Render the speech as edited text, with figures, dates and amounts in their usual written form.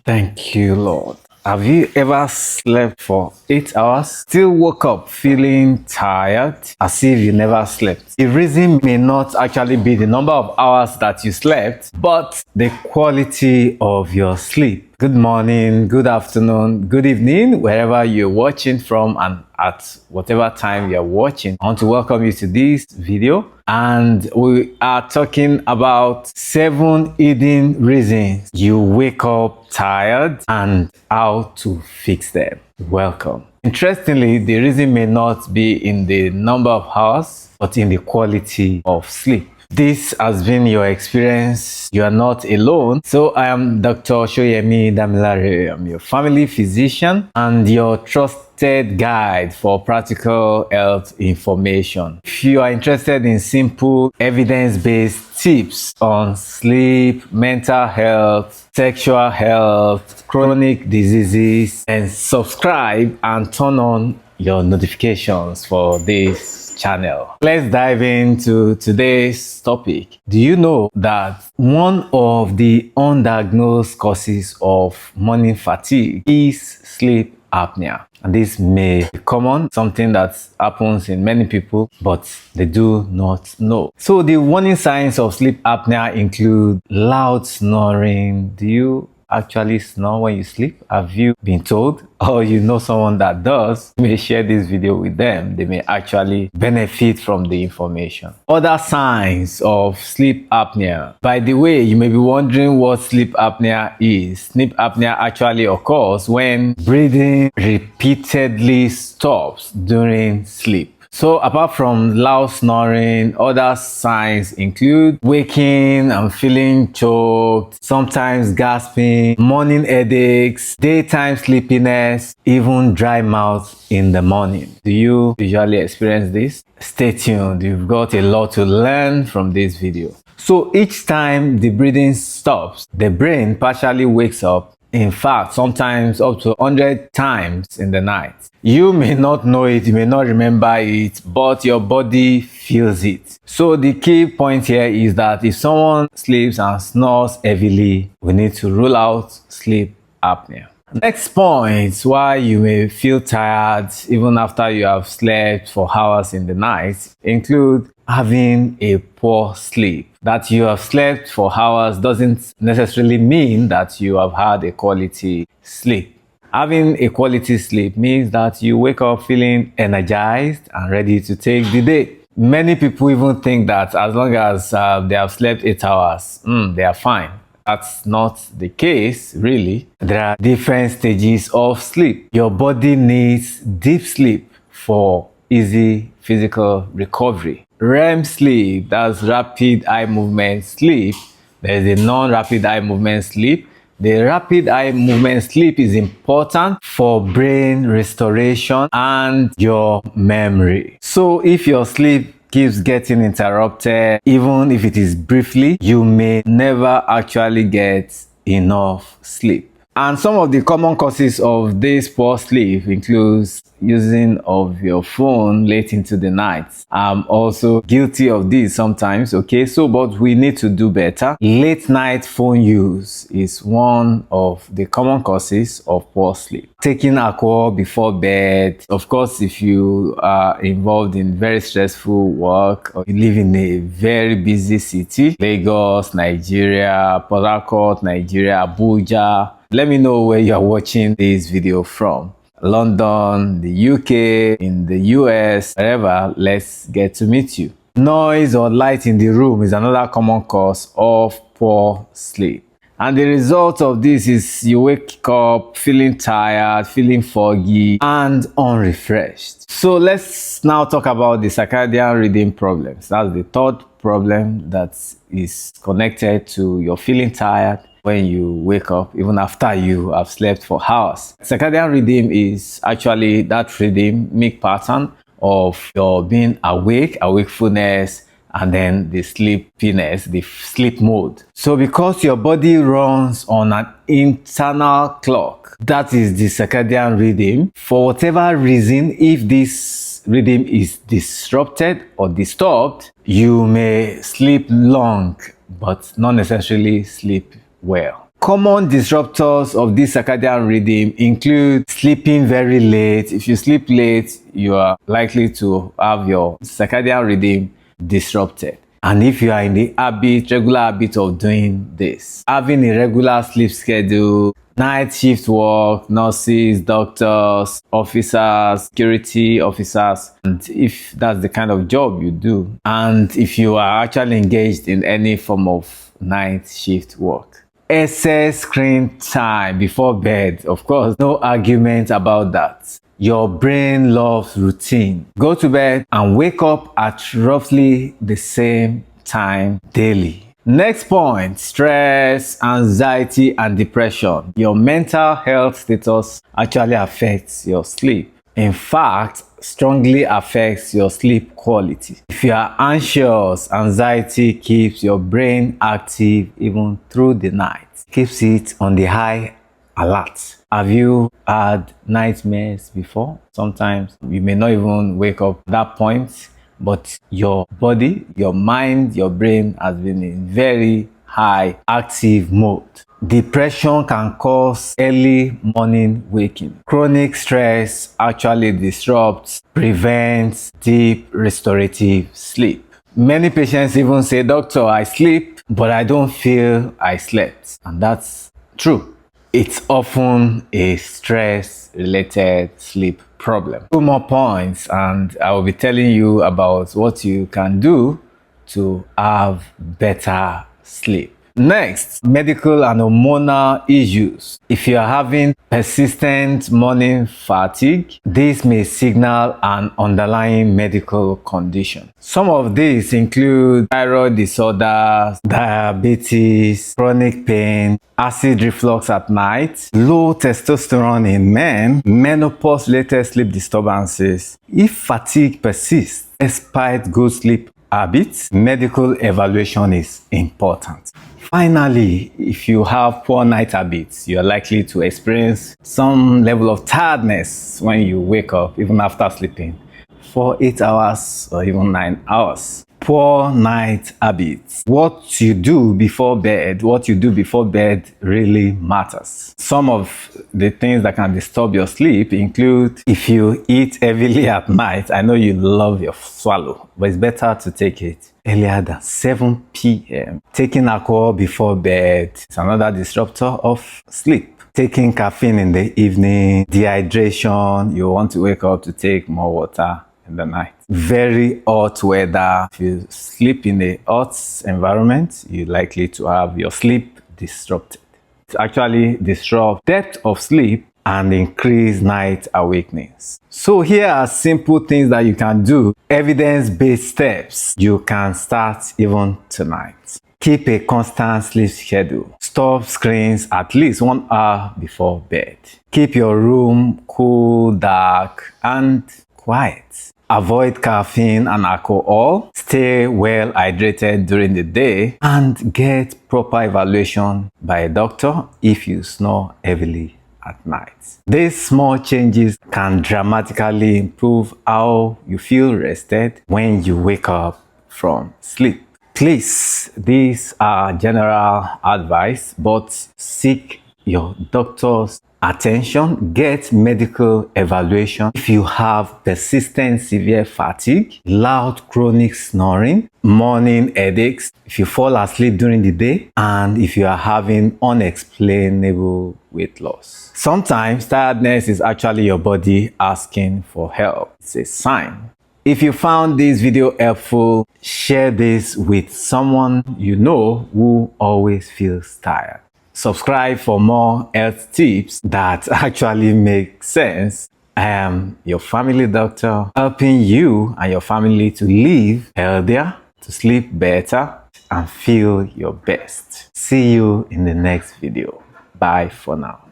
Thank you, Lord. Have you ever slept for 8 hours, still woke up feeling tired as if you never slept? The reason may not actually be the number of hours that you slept, but the quality of your sleep. Good morning, good afternoon, good evening, wherever you're watching from and at whatever time you're watching. I want to welcome you to this video, and we are talking about 7 hidden reasons you wake up tired and how to fix them. Welcome. Interestingly, the reason may not be in the number of hours, but in the quality of sleep. This has been your experience. You are not alone. So I am Dr. Shoyemi Damilare. I'm your family physician and your trusted guide for practical health information. If you are interested in simple evidence-based tips on sleep, mental health, sexual health, chronic diseases, then subscribe and turn on your notifications for this channel. Let's dive into today's topic. Do you know that one of the undiagnosed causes of morning fatigue is sleep apnea? And this may be common, something that happens in many people, but they do not know. So the warning signs of sleep apnea include loud snoring. Do you actually snore when you sleep? Have you been told, or you know someone that does? You may share this video with them. They may actually benefit from the information. Other signs of sleep apnea. By the way, you may be wondering what sleep apnea is. Sleep apnea actually occurs when breathing repeatedly stops during sleep. So apart from loud snoring, other signs include waking and feeling choked, sometimes gasping, morning headaches, daytime sleepiness, even dry mouth in the morning. Do you usually experience this? Stay tuned, you've got a lot to learn from this video. So each time the breathing stops, the brain partially wakes up. In fact, sometimes up to 100 times in the night. You may not know it, you may not remember it, but your body feels it. So the key point here is that if someone sleeps and snores heavily, we need to rule out sleep apnea. Next point why you may feel tired even after you have slept for hours in the night include having a poor sleep. That you have slept for hours doesn't necessarily mean that you have had a quality sleep. Having a quality sleep means that you wake up feeling energized and ready to take the day. Many people even think that as long as they have slept 8 hours, they are fine. That's not the case, really. There are different stages of sleep. Your body needs deep sleep for easy physical recovery. REM sleep, that's rapid eye movement sleep. There is a non-rapid eye movement sleep. The rapid eye movement sleep is important for brain restoration and your memory. So if your sleep keeps getting interrupted, even if it is briefly, you may never actually get enough sleep. And some of the common causes of this poor sleep includes using of your phone late into the night. I'm also guilty of this sometimes, okay? But we need to do better. Late night phone use is one of the common causes of poor sleep. Taking alcohol before bed. Of course, if you are involved in very stressful work or you live in a very busy city, Lagos, Nigeria, Port Harcourt, Nigeria, Abuja. Let me know where you are watching this video from. London, the UK, in the US, wherever. Let's get to meet you. Noise or light in the room is another common cause of poor sleep. And the result of this is you wake up feeling tired, feeling foggy, and unrefreshed. So let's now talk about the circadian rhythm problems. That's the third problem that is connected to your feeling tired when you wake up, even after you have slept for hours. Circadian rhythm is actually that rhythmic pattern of your being awake, wakefulness, and then the sleepiness, the sleep mode. So because your body runs on an internal clock, that is the circadian rhythm, for whatever reason, if this rhythm is disrupted or disturbed, you may sleep long, but not necessarily sleep well. Common disruptors of this circadian rhythm include sleeping very late. If you sleep late, you are likely to have your circadian rhythm disrupted. And if you are in the regular habit of doing this, having a regular sleep schedule, night shift work, nurses, doctors, officers, security officers, and if that's the kind of job you do, and if you are actually engaged in any form of night shift work. Excess screen time before bed, of course, no argument about that. Your brain loves routine. Go to bed and wake up at roughly the same time daily. Next point, stress, anxiety, and depression. Your mental health status actually affects your sleep. In fact, strongly affects your sleep quality. If you are anxious, anxiety keeps your brain active even through the night. Keeps it on the high alert. Have you had nightmares before? Sometimes you may not even wake up at that point, but your body, your mind, your brain has been in very high active mode. Depression can cause early morning waking. Chronic stress actually disrupts, prevents deep restorative sleep. Many patients even say, "Doctor, I sleep, but I don't feel I slept." And that's true. It's often a stress-related sleep problem. 2 more points, and I will be telling you about what you can do to have better sleep. Next, medical and hormonal issues. If you are having persistent morning fatigue, this may signal an underlying medical condition. Some of these include thyroid disorders, diabetes, chronic pain, acid reflux at night, low testosterone in men, menopause-related sleep disturbances. If fatigue persists despite good sleep habits, medical evaluation is important. Finally, if you have poor night habits, you are likely to experience some level of tiredness when you wake up, even after sleeping for 8 hours or even 9 hours. Poor night habits. What you do before bed really matters. Some of the things that can disturb your sleep include if you eat heavily at night. I know you love your swallow, but it's better to take it earlier than 7 p.m. Taking alcohol before bed is another disruptor of sleep. Taking caffeine in the evening, dehydration, you want to wake up to take more water in the night. Very hot weather. If you sleep in a hot environment, you're likely to have your sleep disrupted. It actually disrupts depth of sleep and increase night awakenings. So here are simple things that you can do, evidence-based steps you can start even tonight. Keep a constant sleep schedule. Stop screens at least 1 hour before bed. Keep your room cool, dark, and quiet. Avoid caffeine and alcohol. Stay well hydrated during the day and get proper evaluation by a doctor if you snore heavily at night. These small changes can dramatically improve how you feel rested when you wake up from sleep. Please, these are general advice, but seek your doctor's attention, get medical evaluation. If you have persistent severe fatigue, loud chronic snoring, morning headaches, if you fall asleep during the day, and if you are having unexplainable weight loss. Sometimes tiredness is actually your body asking for help. It's a sign. If you found this video helpful, share this with someone you know who always feels tired. Subscribe for more health tips that actually make sense. I am your family doctor, helping you and your family to live healthier, to sleep better, and feel your best. See you in the next video. Bye for now.